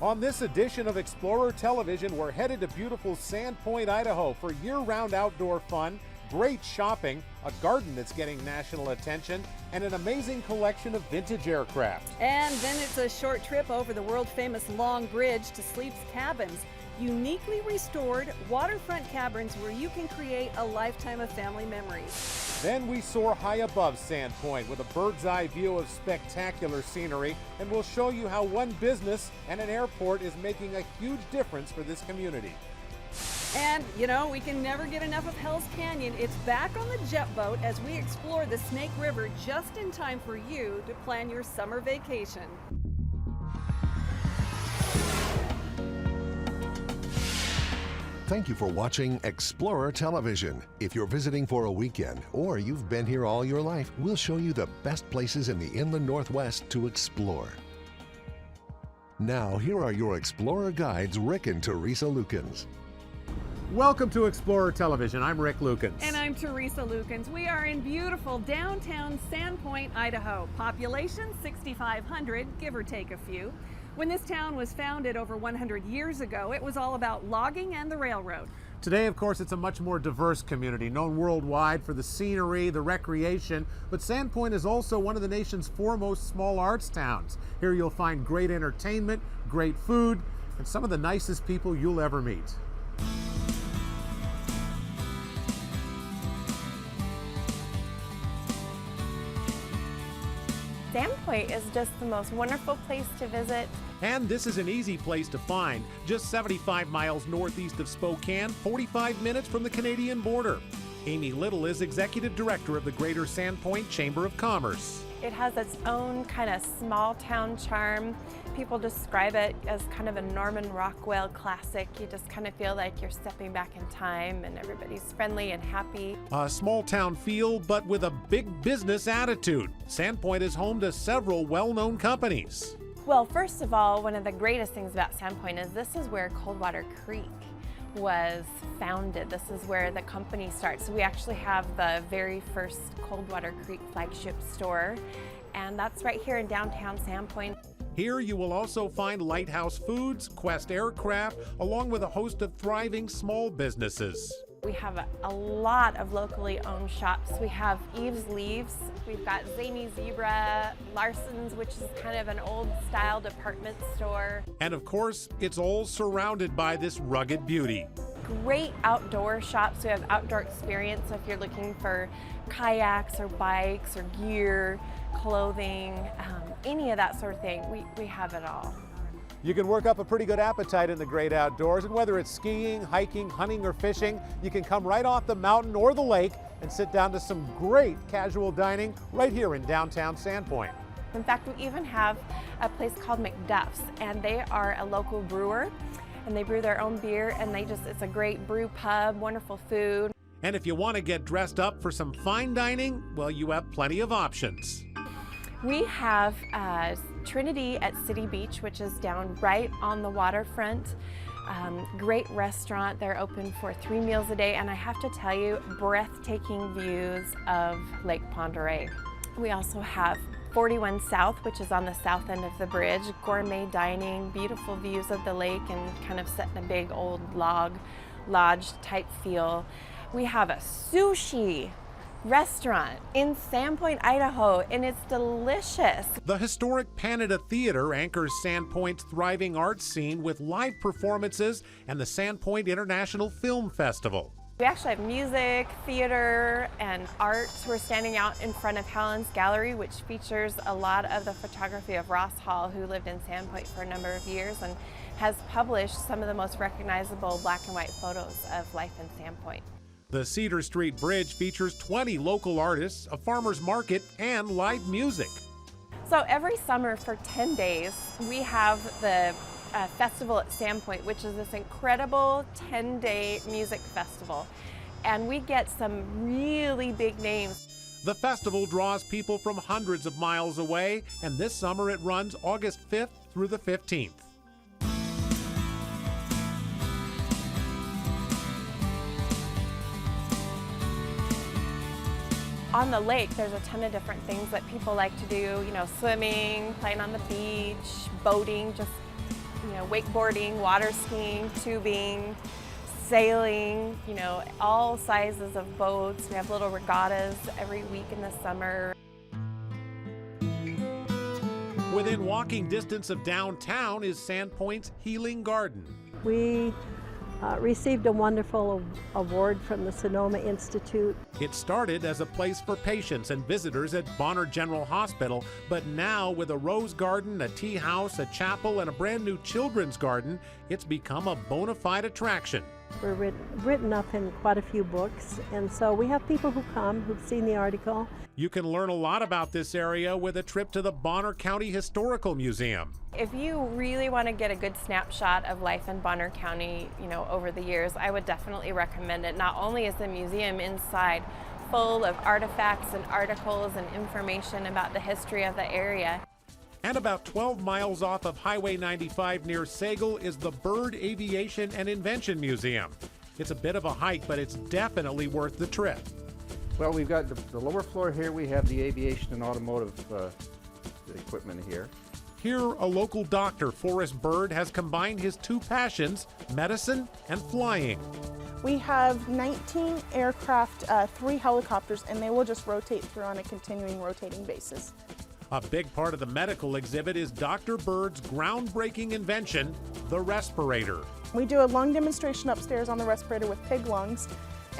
On this edition of Explorer Television, we're headed to beautiful Sandpoint, Idaho for year-round outdoor fun, great shopping, a garden that's getting national attention, and an amazing collection of vintage aircraft. And then it's a short trip over the world-famous Long Bridge to Sleep's Cabins, uniquely restored waterfront cabins where you can create a lifetime of family memories. Then we soar high above Sandpoint with a bird's eye view of spectacular scenery, and we'll show you how one business and an airport is making a huge difference for this community. And, you know, we can never get enough of Hell's Canyon. It's back on the jet boat as we explore the Snake River just in time for you to plan your summer vacation. Thank you for watching Explorer Television. If you're visiting for a weekend or you've been here all your life, we'll show you the best places in the inland Northwest to explore. Now, here are your Explorer guides, Rick and Teresa Lukens. Welcome to Explorer Television. I'm Rick Lukens. And I'm Teresa Lukens. We are in beautiful downtown Sandpoint, Idaho. Population 6,500, give or take a few. When this town was founded over 100 years ago, it was all about logging and the railroad. Today, of course, it's a much more diverse community, known worldwide for the scenery, the recreation, but Sandpoint is also one of the nation's foremost small arts towns. Here you'll find great entertainment, great food, and some of the nicest people you'll ever meet. Sandpoint is just the most wonderful place to visit. And this is an easy place to find, just 75 miles northeast of Spokane, 45 minutes from the Canadian border. Amy Little is Executive Director of the Greater Sandpoint Chamber of Commerce. It has its own kind of small town charm. People describe it as kind of a Norman Rockwell classic. You just kind of feel like you're stepping back in time and everybody's friendly and happy. A small town feel, but with a big business attitude. Sandpoint is home to several well-known companies. Well, first of all, one of the greatest things about Sandpoint is this is where Coldwater Creek was founded. This is where the company starts. So we actually have the very first Coldwater Creek flagship store, and that's right here in downtown Sandpoint. Here you will also find Lighthouse Foods, Quest Aircraft, along with a host of thriving small businesses. We have a lot of locally owned shops. We have Eve's Leaves, we've got Zany Zebra, Larson's, which is kind of an old style department store. And of course, it's all surrounded by this rugged beauty. Great outdoor shops. We have outdoor experience, so if you're looking for kayaks or bikes or gear, clothing, any of that sort of thing, we have it all. You can work up a pretty good appetite in the great outdoors, and whether it's skiing, hiking, hunting, or fishing, you can come right off the mountain or the lake and sit down to some great casual dining right here in downtown Sandpoint. In fact, we even have a place called McDuff's, and they are a local brewer, and they brew their own beer, and it's a great brew pub, wonderful food. And if you want to get dressed up for some fine dining, well, you have plenty of options. We have Trinity at City Beach, which is down right on the waterfront. Great restaurant. They're open for 3 meals a day, and I have to tell you, breathtaking views of Lake Pend Oreille. We also have 41 South, which is on the south end of the bridge. Gourmet dining, beautiful views of the lake, and kind of set in a big old lodge type feel. We have a sushi restaurant in Sandpoint, Idaho, and it's delicious. The historic Panada Theater anchors Sandpoint's thriving arts scene with live performances and the Sandpoint International Film Festival. We actually have music, theater, and art. We're standing out in front of Helen's Gallery, which features a lot of the photography of Ross Hall, who lived in Sandpoint for a number of years and has published some of the most recognizable black and white photos of life in Sandpoint. The Cedar Street Bridge features 20 local artists, a farmer's market, and live music. So every summer for 10 days, we have the festival at Sandpoint, which is this incredible 10-day music festival. And we get some really big names. The festival draws people from hundreds of miles away, and this summer it runs August 5th through the 15th. On the lake, there's a ton of different things that people like to do, you know, swimming, playing on the beach, boating, just wakeboarding, water skiing, tubing, sailing, all sizes of boats. We have little regattas every week in the summer. Within walking distance of downtown is Sandpoint's Healing Garden. We received a wonderful award from the Sonoma Institute. It started as a place for patients and visitors at Bonner General Hospital, but now with a rose garden, a tea house, a chapel, and a brand new children's garden, it's become a bona fide attraction. We're written up in quite a few books, and so we have people who come who've seen the article. You can learn a lot about this area with a trip to the Bonner County Historical Museum. If you really want to get a good snapshot of life in Bonner County, over the years, I would definitely recommend it. Not only is the museum inside full of artifacts and articles and information about the history of the area. And about 12 miles off of Highway 95 near Sagal is the Bird Aviation and Invention Museum. It's a bit of a hike, but it's definitely worth the trip. Well, we've got the lower floor here. We have the aviation and automotive equipment here. Here, a local doctor, Forrest Bird, has combined his two passions, medicine and flying. We have 19 aircraft, 3 helicopters, and they will just rotate through on a continuing rotating basis. A big part of the medical exhibit is Dr. Bird's groundbreaking invention, the respirator. We do a lung demonstration upstairs on the respirator with pig lungs.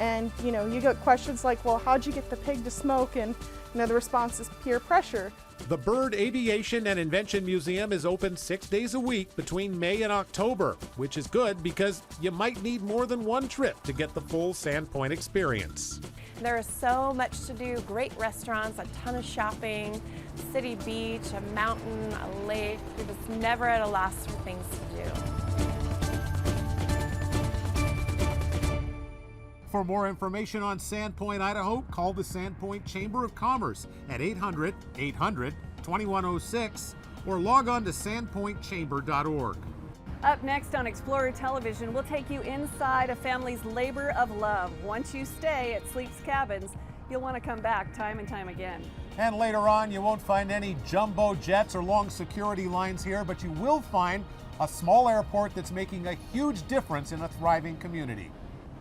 And you get questions like, well, how'd you get the pig to smoke? And the response is peer pressure. The Bird Aviation and Invention Museum is open 6 days a week between May and October, which is good because you might need more than one trip to get the full Sandpoint experience. There is so much to do, great restaurants, a ton of shopping, city beach, a mountain, a lake. You're just never at a loss for things to do. For more information on Sandpoint, Idaho, call the Sandpoint Chamber of Commerce at 800-800-2106 or log on to sandpointchamber.org. Up next on Explorer Television, we'll take you inside a family's labor of love. Once you stay at Sleep's Cabins, you'll want to come back time and time again. And later on, you won't find any jumbo jets or long security lines here, but you will find a small airport that's making a huge difference in a thriving community.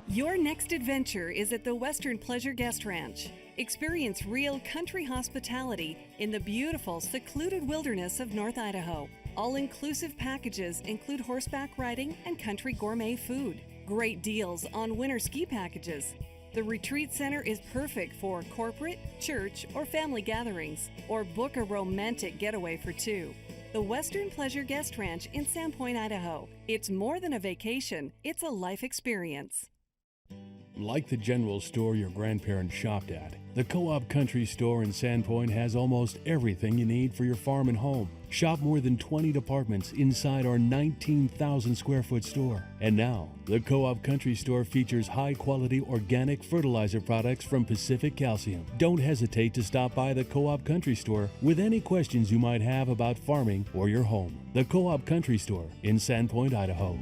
Your next adventure is at the Western Pleasure Guest Ranch. Experience real country hospitality in the beautiful, secluded wilderness of North Idaho. All-inclusive packages include horseback riding and country gourmet food. Great deals on winter ski packages. The retreat center is perfect for corporate, church, or family gatherings, or book a romantic getaway for two. The Western Pleasure Guest Ranch in Sandpoint, Idaho. It's more than a vacation, it's a life experience. Like the general store your grandparents shopped at, the Co-op Country Store in Sandpoint has almost everything you need for your farm and home. Shop more than 20 departments inside our 19,000 square foot store. And now, the Co-op Country Store features high-quality organic fertilizer products from Pacific Calcium. Don't hesitate to stop by the Co-op Country Store with any questions you might have about farming or your home. The Co-op Country Store in Sandpoint, Idaho.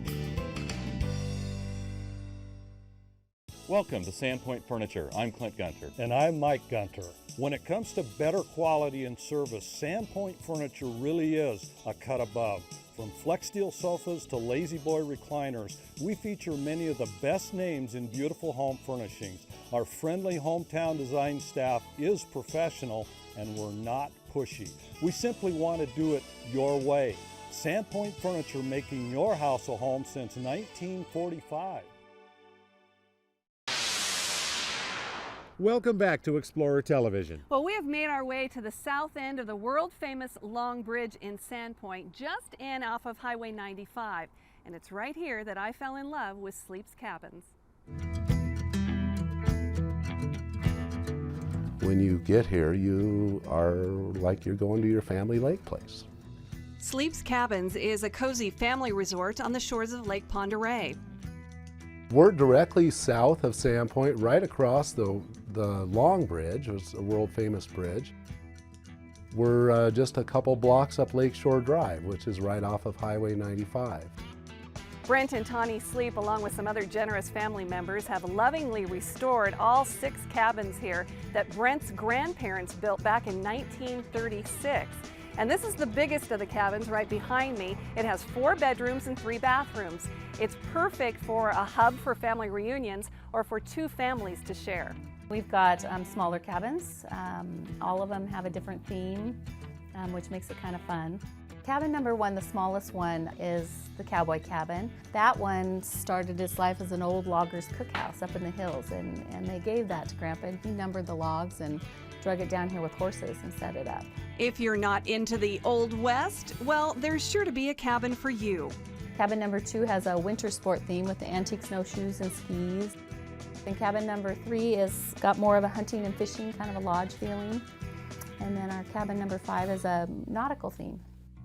Welcome to Sandpoint Furniture. I'm Clint Gunter. And I'm Mike Gunter. When it comes to better quality and service, Sandpoint Furniture really is a cut above. From Flex Steel sofas to Lazy Boy recliners, we feature many of the best names in beautiful home furnishings. Our friendly hometown design staff is professional and we're not pushy. We simply want to do it your way. Sandpoint Furniture, making your house a home since 1945. Welcome back to Explorer Television. Well, we have made our way to the south end of the world-famous Long Bridge in Sandpoint, just in off of Highway 95. And it's right here that I fell in love with Sleep's Cabins. When you get here, you are like you're going to your family lake place. Sleep's Cabins is a cozy family resort on the shores of Lake Pend Oreille. We're directly south of Sandpoint, right across the Long Bridge, which is a world-famous bridge. We're just a couple blocks up Lakeshore Drive, which is right off of Highway 95. Brent and Tawny Sleep, along with some other generous family members, have lovingly restored all 6 cabins here that Brent's grandparents built back in 1936. And this is the biggest of the cabins right behind me. It has 4 bedrooms and 3 bathrooms. It's perfect for a hub for family reunions or for 2 families to share. We've got smaller cabins. All of them have a different theme, which makes it kind of fun. Cabin number 1, the smallest one, is the cowboy cabin. That one started its life as an old logger's cookhouse up in the hills, and they gave that to Grandpa, and he numbered the logs and drug it down here with horses and set it up. If you're not into the Old West, well, there's sure to be a cabin for you. Cabin number 2 has a winter sport theme with the antique snowshoes and skis. And cabin number 3 is got more of a hunting and fishing, kind of a lodge feeling. And then our cabin number 5 is a nautical theme.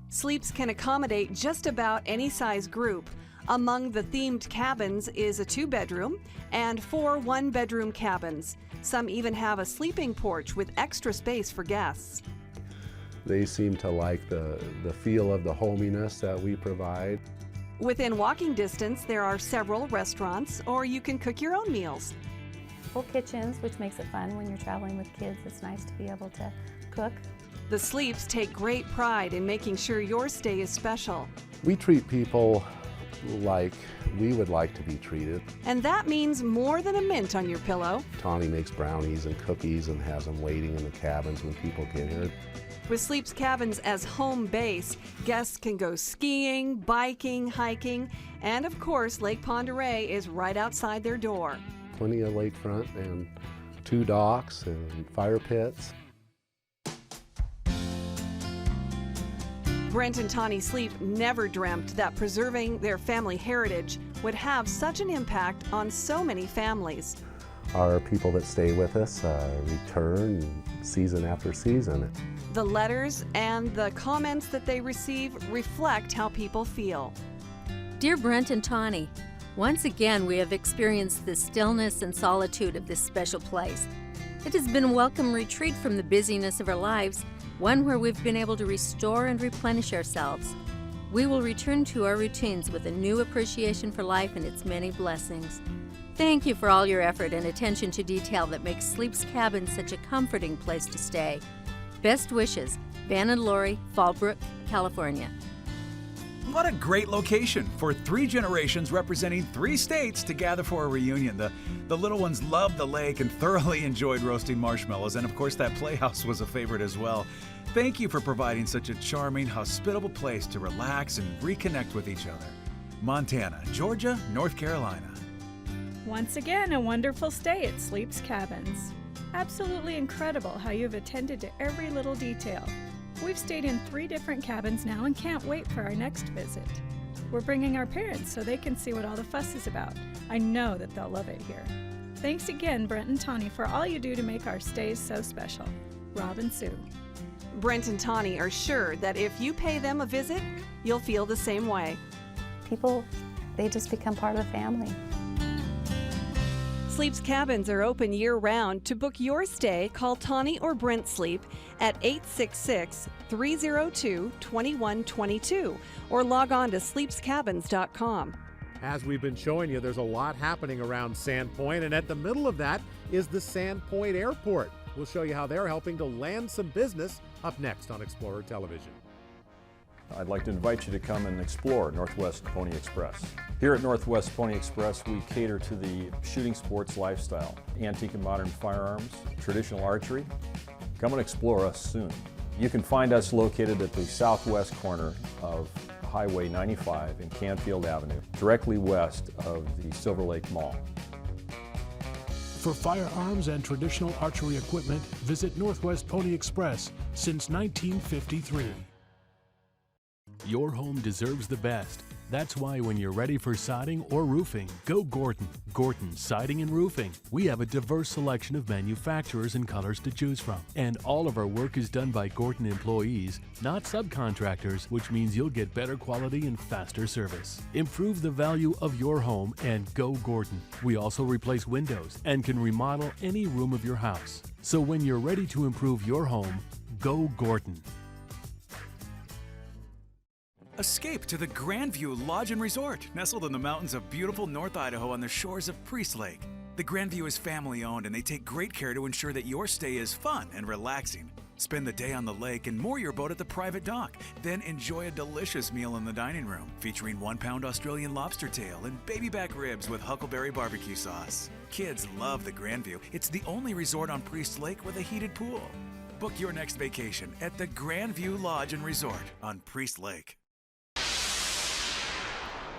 Sleeps can accommodate just about any size group. Among the themed cabins is a 2-bedroom and 4 1-bedroom cabins. Some even have a sleeping porch with extra space for guests. They seem to like the feel of the hominess that we provide. Within walking distance, there are several restaurants, or you can cook your own meals. Full kitchens, which makes it fun when you're traveling with kids. It's nice to be able to cook. The Sleeps take great pride in making sure your stay is special. We treat people like we would like to be treated. And that means more than a mint on your pillow. Tawny makes brownies and cookies and has them waiting in the cabins when people get here. With Sleeps Cabins as home base, guests can go skiing, biking, hiking, and of course, Lake Pend Oreille is right outside their door. Plenty of lakefront and 2 docks and fire pits. Brent and Tawny Sleep never dreamt that preserving their family heritage would have such an impact on so many families. Our people that stay with us return season after season. The letters and the comments that they receive reflect how people feel. Dear Brent and Tawny, once again we have experienced the stillness and solitude of this special place. It has been a welcome retreat from the busyness of our lives, one where we've been able to restore and replenish ourselves. We will return to our routines with a new appreciation for life and its many blessings. Thank you for all your effort and attention to detail that makes Sleeps Cabin such a comforting place to stay. Best wishes, Van and Lori, Fallbrook, California. What a great location for 3 generations representing 3 states to gather for a reunion. The little ones loved the lake and thoroughly enjoyed roasting marshmallows, and of course that playhouse was a favorite as well. Thank you for providing such a charming, hospitable place to relax and reconnect with each other. Montana, Georgia, North Carolina. Once again, a wonderful stay at Sleeps Cabins. Absolutely incredible how you've attended to every little detail. We've stayed in 3 different cabins now and can't wait for our next visit. We're bringing our parents so they can see what all the fuss is about. I know that they'll love it here. Thanks again, Brent and Tawny, for all you do to make our stays so special. Rob and Sue. Brent and Tawny are sure that if you pay them a visit, you'll feel the same way. People, they just become part of the family. Sleeps Cabins are open year-round. To book your stay, call Tawny or Brent Sleep at 866-302-2122 or log on to sleepscabins.com. As we've been showing you, there's a lot happening around Sandpoint, and at the middle of that is the Sandpoint Airport. We'll show you how they're helping to land some business up next on Explorer Television. I'd like to invite you to come and explore Northwest Pony Express. Here at Northwest Pony Express, we cater to the shooting sports lifestyle, antique and modern firearms, traditional archery. Come and explore us soon. You can find us located at the southwest corner of Highway 95 and Canfield Avenue, directly west of the Silver Lake Mall. For firearms and traditional archery equipment, visit Northwest Pony Express since 1953. Your home deserves the best. That's why when you're ready for siding or roofing, go Gorton. Gorton Siding and Roofing. We have a diverse selection of manufacturers and colors to choose from. And all of our work is done by Gorton employees, not subcontractors, which means you'll get better quality and faster service. Improve the value of your home and go Gorton. We also replace windows and can remodel any room of your house. So when you're ready to improve your home, go Gorton. Escape to the Grandview Lodge and Resort, nestled in the mountains of beautiful North Idaho on the shores of Priest Lake. The Grandview is family-owned, and they take great care to ensure that your stay is fun and relaxing. Spend the day on the lake and moor your boat at the private dock. Then enjoy a delicious meal in the dining room, featuring 1-pound Australian lobster tail and baby back ribs with huckleberry barbecue sauce. Kids love the Grandview. It's the only resort on Priest Lake with a heated pool. Book your next vacation at the Grandview Lodge and Resort on Priest Lake.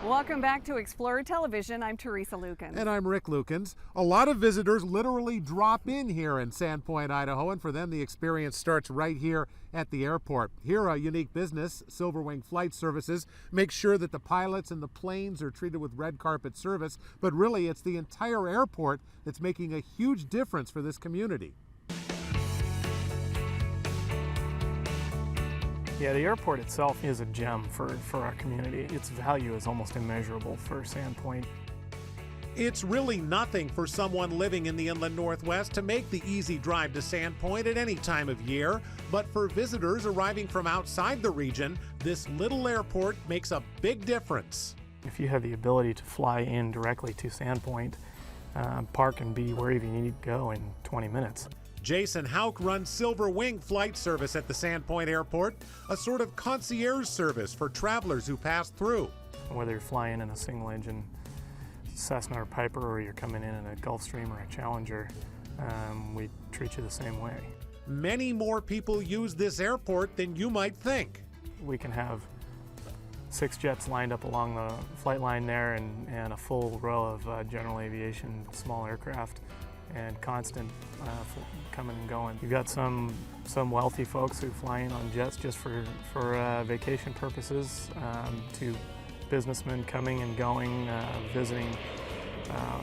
Welcome back to Explorer Television. I'm Teresa Lukens. And I'm Rick Lukens. A lot of visitors literally drop in here in Sandpoint, Idaho, and for them the experience starts right here at the airport. Here, a unique business, Silverwing Flight Services, makes sure that the pilots and the planes are treated with red carpet service, but really it's the entire airport that's making a huge difference for this community. Yeah, the airport itself is a gem for our community. Its value is almost immeasurable for Sandpoint. It's really nothing for someone living in the inland Northwest to make the easy drive to Sandpoint at any time of year. But for visitors arriving from outside the region, this little airport makes a big difference. If you have the ability to fly in directly to Sandpoint, park and be wherever you need to go in 20 minutes. Jason Hauk runs Silverwing Flight Service at the Sandpoint Airport, a sort of concierge service for travelers who pass through. Whether you're flying in a single-engine Cessna or Piper, or you're coming in a Gulfstream or a Challenger, we treat you the same way. Many more people use this airport than you might think. We can have 6 jets lined up along the flight line there, and a full row of general aviation small aircraft, and constant coming and going. You've got some wealthy folks who fly in on jets just for vacation purposes, to businessmen coming and going, visiting,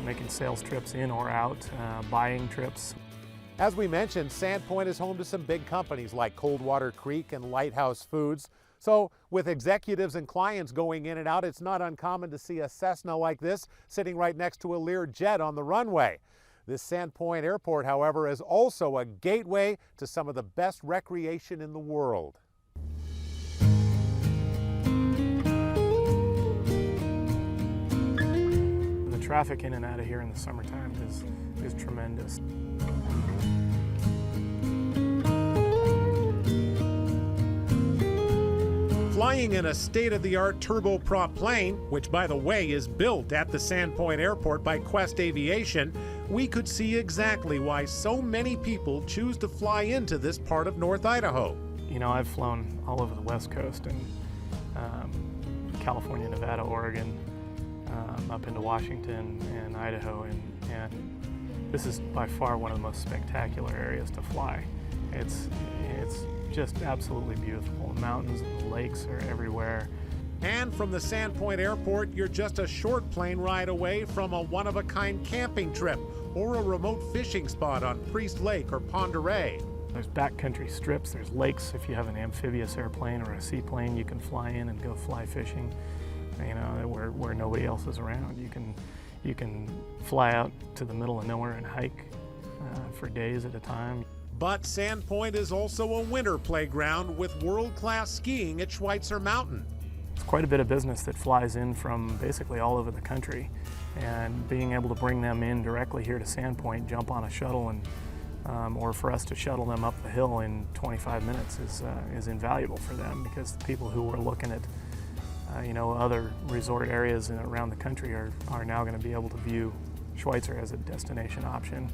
making sales trips in or out, buying trips. As we mentioned, Sandpoint is home to some big companies like Coldwater Creek and Lighthouse Foods. So with executives and clients going in and out, it's not uncommon to see a Cessna like this sitting right next to a Lear jet on the runway. This Sandpoint Airport, however, is also a gateway to some of the best recreation in the world. The traffic in and out of here in the summertime is tremendous. Flying in a state-of-the-art turboprop plane, which by the way is built at the Sandpoint Airport by Quest Aviation, we could see exactly why so many people choose to fly into this part of North Idaho. You know, I've flown all over the West Coast and California, Nevada, Oregon, up into Washington and Idaho, and this is by far one of the most spectacular areas to fly. It's just absolutely beautiful. The mountains and the lakes are everywhere. And from the Sandpoint Airport, you're just a short plane ride away from a one-of-a-kind camping trip or a remote fishing spot on Priest Lake or Pend Oreille. There's backcountry strips, there's lakes. If you have an amphibious airplane or a seaplane, you can fly in and go fly fishing, you know, where nobody else is around. You can fly out to the middle of nowhere and hike for days at a time. But Sandpoint is also a winter playground with world-class skiing at Schweitzer Mountain. It's quite a bit of business that flies in from basically all over the country, and being able to bring them in directly here to Sandpoint, jump on a shuttle, and or for us to shuttle them up the hill in 25 minutes is invaluable for them, because the people who were looking at you know, other resort areas around the country are now going to be able to view Schweitzer as a destination option.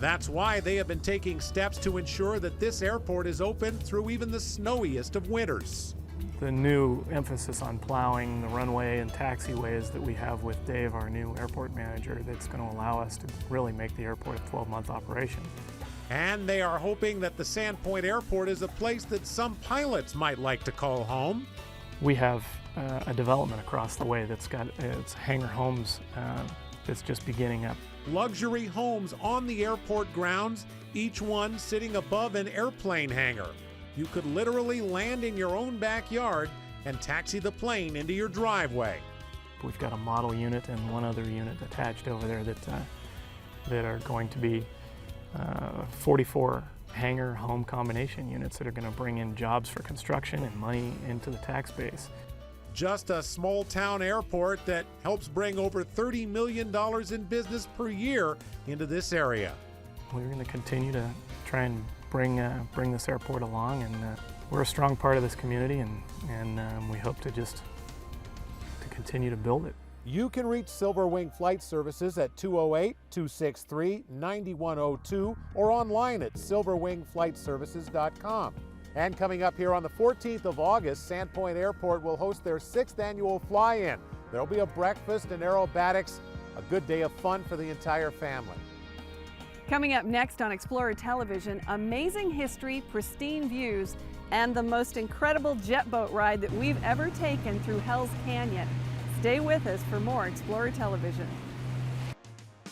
That's why they have been taking steps to ensure that this airport is open through even the snowiest of winters. The new emphasis on plowing the runway and taxiways that we have with Dave, our new airport manager, that's going to allow us to really make the airport a 12-month operation. And they are hoping that the Sandpoint Airport is a place that some pilots might like to call home. We have a development across the way that's got its hangar homes that's just beginning up. Luxury homes on the airport grounds, each one sitting above an airplane hangar. You could literally land in your own backyard and taxi the plane into your driveway. We've got a model unit and one other unit attached over there that are going to be 44 hangar home combination units that are going to bring in jobs for construction and money into the tax base. Just a small town airport that helps bring over $30 million in business per year into this area. We're going to continue to try and bring this airport along, and we're a strong part of this community, and we hope to continue to build it. You can reach Silver Wing Flight Services at 208-263-9102 or online at silverwingflightservices.com. And coming up here on the 14th of August, Sandpoint Airport will host their 6th annual fly-in. There'll be a breakfast and aerobatics, a good day of fun for the entire family. Coming up next on Explorer Television, amazing history, pristine views, and the most incredible jet boat ride that we've ever taken through Hell's Canyon. Stay with us for more Explorer Television.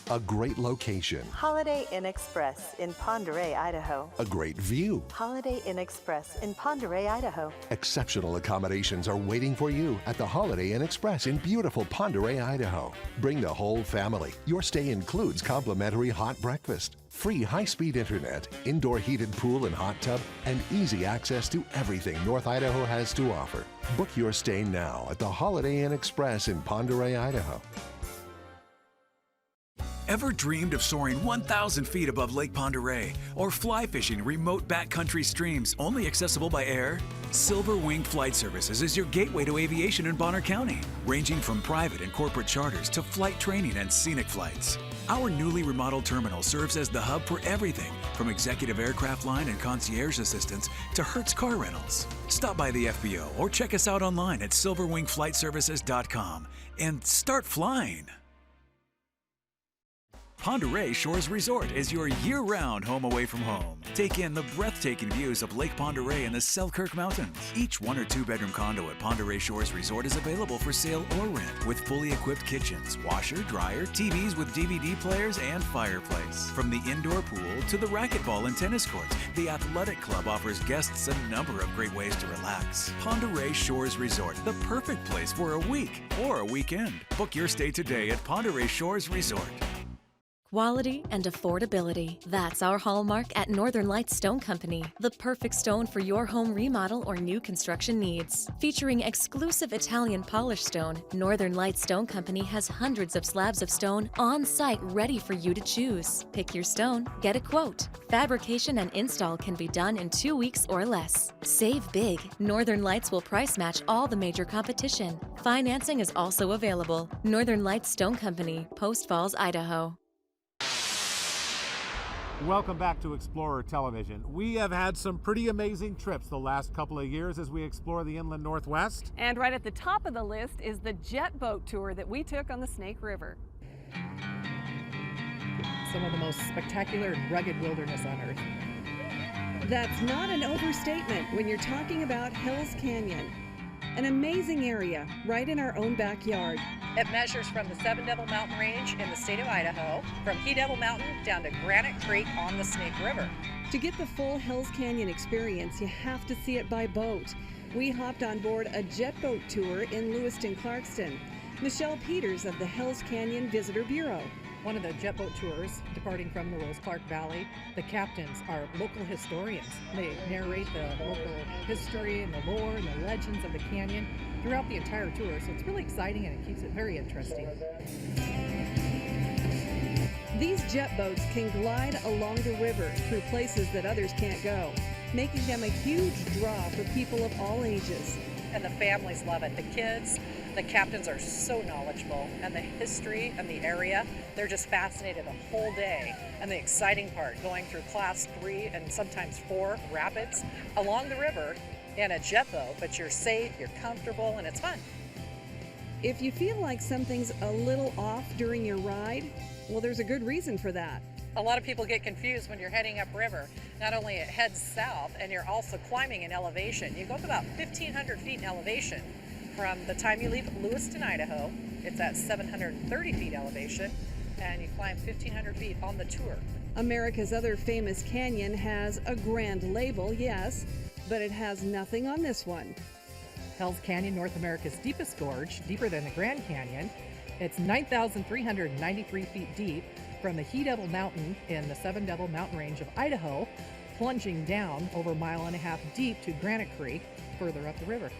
A great location. Holiday Inn Express in Pend Oreille, Idaho. A great view. Holiday Inn Express in Pend Oreille, Idaho. Exceptional accommodations are waiting for you at the Holiday Inn Express in beautiful Pend Oreille, Idaho. Bring the whole family. Your stay includes complimentary hot breakfast, free high-speed internet, indoor heated pool and hot tub, and easy access to everything North Idaho has to offer. Book your stay now at the Holiday Inn Express in Pend Oreille, Idaho. Ever dreamed of soaring 1,000 feet above Lake Pend Oreille or fly fishing remote backcountry streams only accessible by air? Silver Wing Flight Services is your gateway to aviation in Bonner County, ranging from private and corporate charters to flight training and scenic flights. Our newly remodeled terminal serves as the hub for everything from executive aircraft line and concierge assistance to Hertz car rentals. Stop by the FBO or check us out online at silverwingflightservices.com and start flying. Pend Oreille Shores Resort is your year-round home away from home. Take in the breathtaking views of Lake Pend Oreille and the Selkirk Mountains. Each 1 or 2 bedroom condo at Pend Oreille Shores Resort is available for sale or rent with fully equipped kitchens, washer, dryer, TVs with DVD players, and fireplace. From the indoor pool to the racquetball and tennis courts, the Athletic Club offers guests a number of great ways to relax. Pend Oreille Shores Resort, the perfect place for a week or a weekend. Book your stay today at Pend Oreille Shores Resort. Quality and affordability. That's our hallmark at Northern Lights Stone Company. The perfect stone for your home remodel or new construction needs. Featuring exclusive Italian polished stone, Northern Lights Stone Company has hundreds of slabs of stone on site ready for you to choose. Pick your stone, get a quote. Fabrication and install can be done in 2 weeks or less. Save big. Northern Lights will price match all the major competition. Financing is also available. Northern Lights Stone Company, Post Falls, Idaho. Welcome back to Explorer Television. We have had some pretty amazing trips the last couple of years as we explore the inland Northwest. And right at the top of the list is the jet boat tour that we took on the Snake River. Some of the most spectacular and rugged wilderness on Earth. That's not an overstatement when you're talking about Hell's Canyon. An amazing area right in our own backyard. It measures from the Seven Devil Mountain Range in the state of Idaho, from He Devil Mountain down to Granite Creek on the Snake River. To get the full Hell's Canyon experience, you have to see it by boat. We hopped on board a jet boat tour in Lewiston, Clarkston. Michelle Peters of the Hell's Canyon Visitor Bureau. One of the jet boat tours departing from the Rose Clark Valley, the captains are local historians. They narrate the local history and the lore and the legends of the canyon throughout the entire tour, so it's really exciting and it keeps it very interesting. These jet boats can glide along the river through places that others can't go, making them a huge draw for people of all ages. And the families love it. The kids, the captains are so knowledgeable, and the history and the area, they're just fascinated the whole day. And the exciting part, going through class 3 and sometimes 4 rapids along the river in a jet boat, but you're safe, you're comfortable, and it's fun. If you feel like something's a little off during your ride, well, there's a good reason for that. A lot of people get confused when you're heading upriver. Not only it heads south, and you're also climbing in elevation. You go up about 1,500 feet in elevation from the time you leave Lewiston, Idaho. It's at 730 feet elevation, and you climb 1,500 feet on the tour. America's other famous canyon has a grand label, yes, but it has nothing on this one. Hell's Canyon, North America's deepest gorge, deeper than the Grand Canyon. It's 9,393 feet deep from the He Devil Mountain in the Seven Devil Mountain Range of Idaho, plunging down over 1.5 miles deep to Granite Creek, further up the river.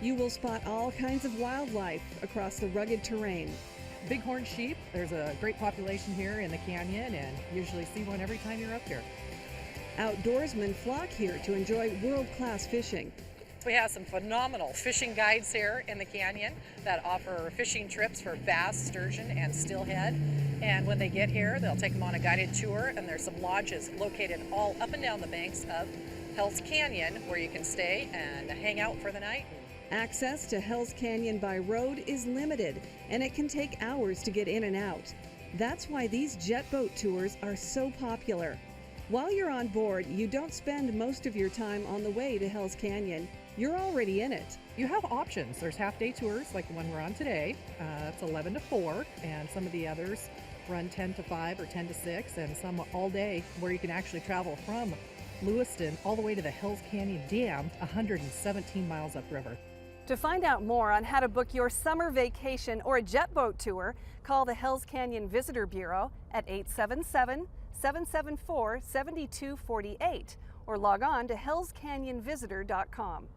You will spot all kinds of wildlife across the rugged terrain. Bighorn sheep, there's a great population here in the canyon, and usually see one every time you're up here. Outdoorsmen flock here to enjoy world-class fishing. We have some phenomenal fishing guides here in the canyon that offer fishing trips for bass, sturgeon, and steelhead. And when they get here, they'll take them on a guided tour, and there's some lodges located all up and down the banks of Hell's Canyon where you can stay and hang out for the night. Access to Hell's Canyon by road is limited, and it can take hours to get in and out. That's why these jet boat tours are so popular. While you're on board, you don't spend most of your time on the way to Hell's Canyon. You're already in it. You have options. There's half-day tours like the one we're on today. It's 11 to 4, and some of the others run 10 to 5 or 10 to 6, and some all day where you can actually travel from Lewiston all the way to the Hell's Canyon Dam, 117 miles upriver. To find out more on how to book your summer vacation or a jet boat tour, call the Hell's Canyon Visitor Bureau at 877-774-7248 or log on to hellscanyonvisitor.com.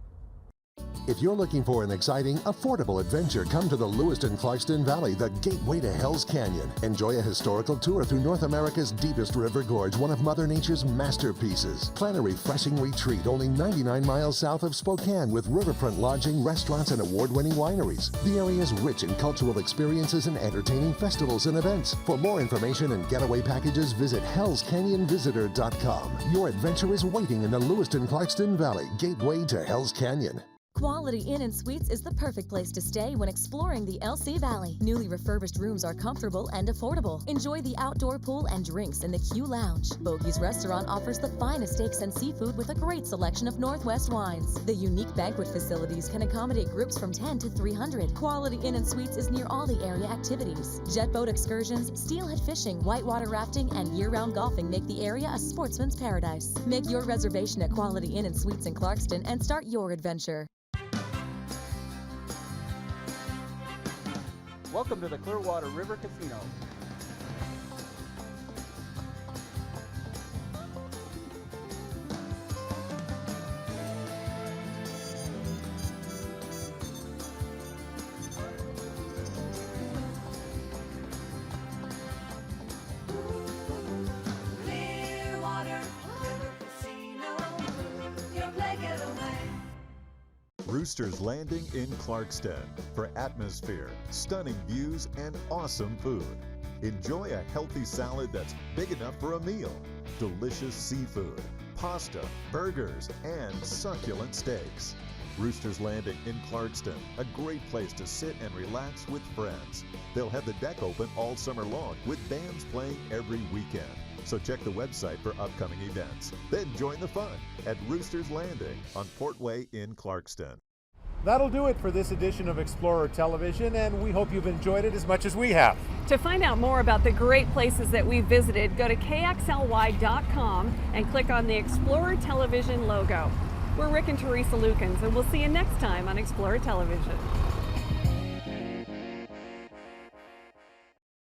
If you're looking for an exciting, affordable adventure, come to the Lewiston-Clarkston Valley, the gateway to Hell's Canyon. Enjoy a historical tour through North America's deepest river gorge, one of Mother Nature's masterpieces. Plan a refreshing retreat only 99 miles south of Spokane with riverfront lodging, restaurants, and award-winning wineries. The area is rich in cultural experiences and entertaining festivals and events. For more information and getaway packages, visit hellscanyonvisitor.com. Your adventure is waiting in the Lewiston-Clarkston Valley, gateway to Hell's Canyon. Quality Inn & Suites is the perfect place to stay when exploring the LC Valley. Newly refurbished rooms are comfortable and affordable. Enjoy the outdoor pool and drinks in the Q Lounge. Bogey's Restaurant offers the finest steaks and seafood with a great selection of Northwest wines. The unique banquet facilities can accommodate groups from 10 to 300. Quality Inn & Suites is near all the area activities. Jet boat excursions, steelhead fishing, whitewater rafting, and year-round golfing make the area a sportsman's paradise. Make your reservation at Quality Inn & Suites in Clarkston and start your adventure. Welcome to the Clearwater River Casino. Rooster's Landing in Clarkston for atmosphere, stunning views, and awesome food. Enjoy a healthy salad that's big enough for a meal, delicious seafood, pasta, burgers, and succulent steaks. Rooster's Landing in Clarkston, a great place to sit and relax with friends. They'll have the deck open all summer long with bands playing every weekend. So check the website for upcoming events. Then join the fun at Rooster's Landing on Portway in Clarkston. That'll do it for this edition of Explorer Television, and we hope you've enjoyed it as much as we have. To find out more about the great places that we visited, go to kxly.com and click on the Explorer Television logo. We're Rick and Teresa Lukens, and we'll see you next time on Explorer Television.